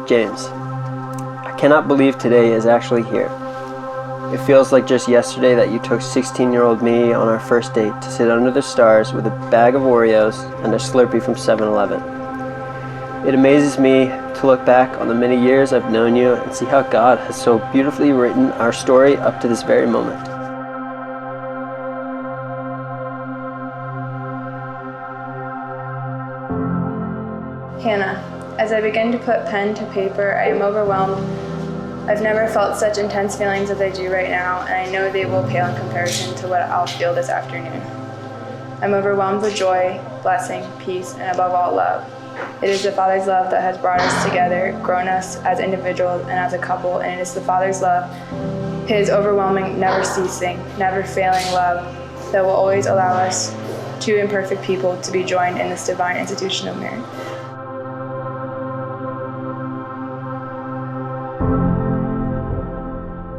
James, I cannot believe today is actually here. It feels like just yesterday that you took 16-year-old me on our first date to sit under the stars with a bag of Oreos and a Slurpee from 7-Eleven. It amazes me to look back on the many years I've known you and see how God has so beautifully written our story up to this very moment. Hannah, as I begin to put pen to paper, I am overwhelmed. I've never felt such intense feelings as I do right now, and I know they will pale in comparison to what I'll feel this afternoon. I'm overwhelmed with joy, blessing, peace, and above all, love. It is the Father's love that has brought us together, grown us as individuals and as a couple, and it is the Father's love, His overwhelming, never ceasing, never failing love, that will always allow us, two imperfect people, to be joined in this divine institution of marriage.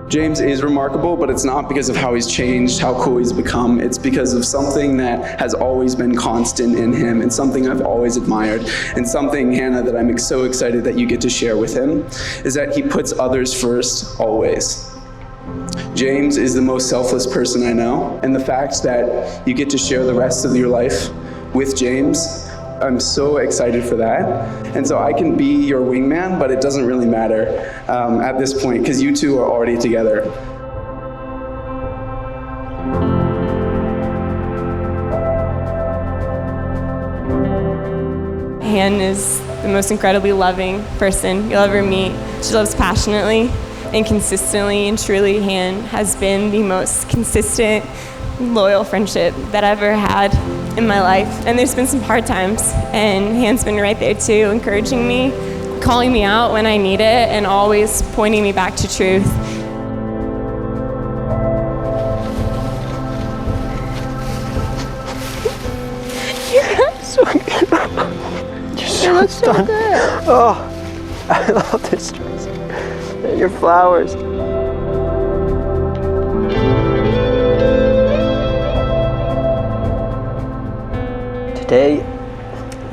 James is remarkable, but it's not because of how he's changed, how cool he's become. It's because of something that has always been constant in him and something I've always admired. And something, Hannah, that I'm so excited that you get to share with him is that he puts others first, always. James is the most selfless person I know. And the fact that you get to share the rest of your life with James, I'm so excited for that. And so I can be your wingman, but it doesn't really matter at this point because you two are already together. Hannah is the most incredibly loving person you'll ever meet. She loves passionately and consistently, and truly Hannah has been the most consistent, loyal friendship that I've ever had in my life. And there's been some hard times, and Hannah's been right there too, encouraging me, calling me out when I need it, and always pointing me back to truth. You're so good. You're so stunning. Good. Oh, I love this dress. And your flowers. Today,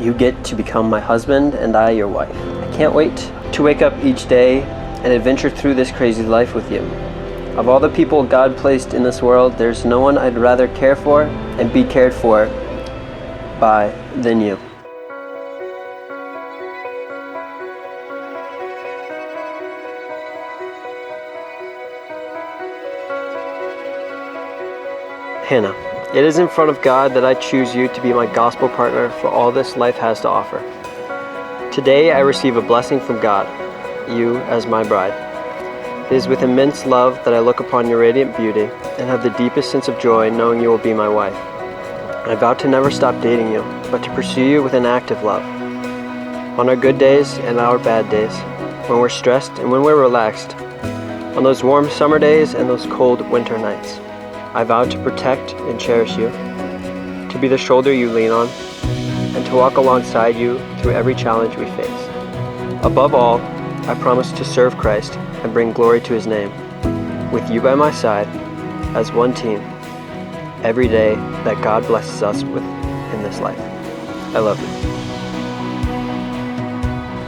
you get to become my husband and I your wife. I can't wait to wake up each day and adventure through this crazy life with you. Of all the people God placed in this world, there's no one I'd rather care for and be cared for by than you. Hannah, it is in front of God that I choose you to be my gospel partner for all this life has to offer. Today I receive a blessing from God, you as my bride. It is with immense love that I look upon your radiant beauty and have the deepest sense of joy knowing you will be my wife. I vow to never stop dating you, but to pursue you with an active love. On our good days and our bad days, when we're stressed and when we're relaxed, on those warm summer days and those cold winter nights, I vow to protect and cherish you, to be the shoulder you lean on, and to walk alongside you through every challenge we face. Above all, I promise to serve Christ and bring glory to His name, with you by my side, as one team, every day that God blesses us with in this life. I love you.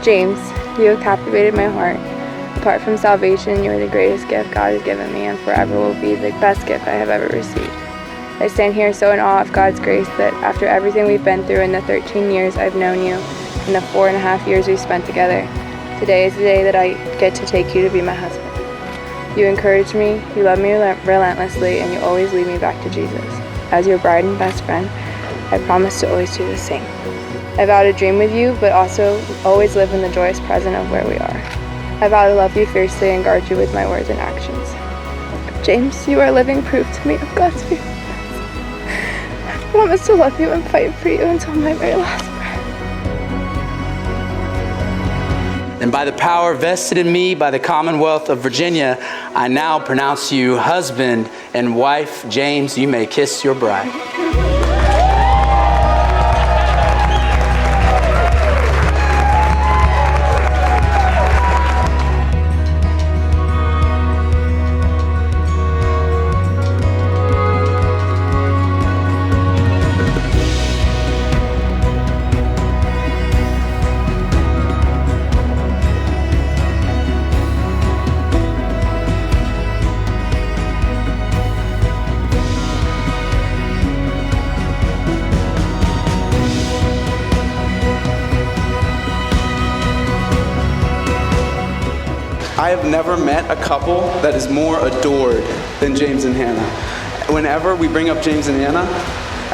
James, you have captivated my heart. Apart from salvation, you are the greatest gift God has given me and forever will be the best gift I have ever received. I stand here so in awe of God's grace that after everything we've been through in the 13 years I've known you and the 4.5 years we've spent together, today is the day that I get to take you to be my husband. You encourage me, you love me relentlessly, and you always lead me back to Jesus. As your bride and best friend, I promise to always do the same. I vow to dream with you, but also always live in the joyous present of where we are. I vow to love you fiercely and guard you with my words and actions. James, you are living proof to me of God's faithfulness. I promise to love you and fight for you until my very last breath. And by the power vested in me by the Commonwealth of Virginia, I now pronounce you husband and wife. James, you may kiss your bride. I have never met a couple that is more adored than James and Hannah. Whenever we bring up James and Hannah,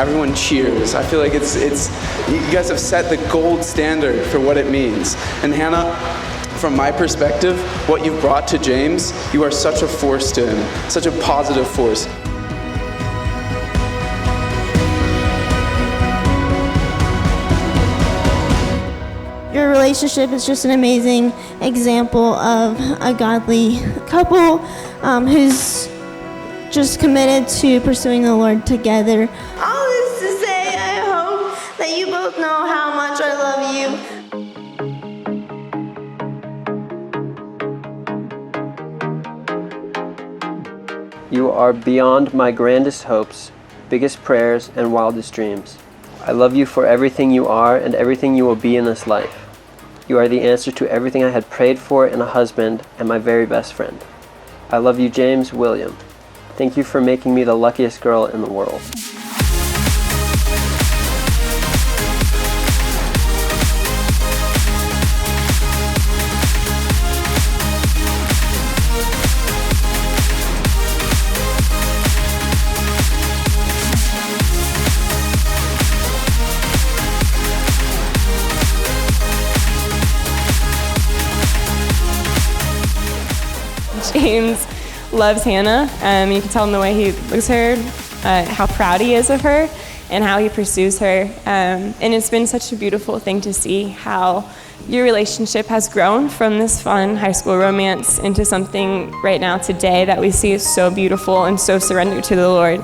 everyone cheers. I feel like it's you guys have set the gold standard for what it means. And Hannah, from my perspective, what you've brought to James, you are such a force to him, such a positive force. Your relationship is just an amazing example of a godly couple who's just committed to pursuing the Lord together. All this to say, I hope that you both know how much I love you. You are beyond my grandest hopes, biggest prayers, and wildest dreams. I love you for everything you are and everything you will be in this life. You are the answer to everything I had prayed for in a husband and my very best friend. I love you, James William. Thank you for making me the luckiest girl in the world. James loves Hannah. You can tell in the way he looks at her, how proud he is of her, and how he pursues her. And it's been such a beautiful thing to see how your relationship has grown from this fun high school romance into something right now today that we see is so beautiful and so surrendered to the Lord.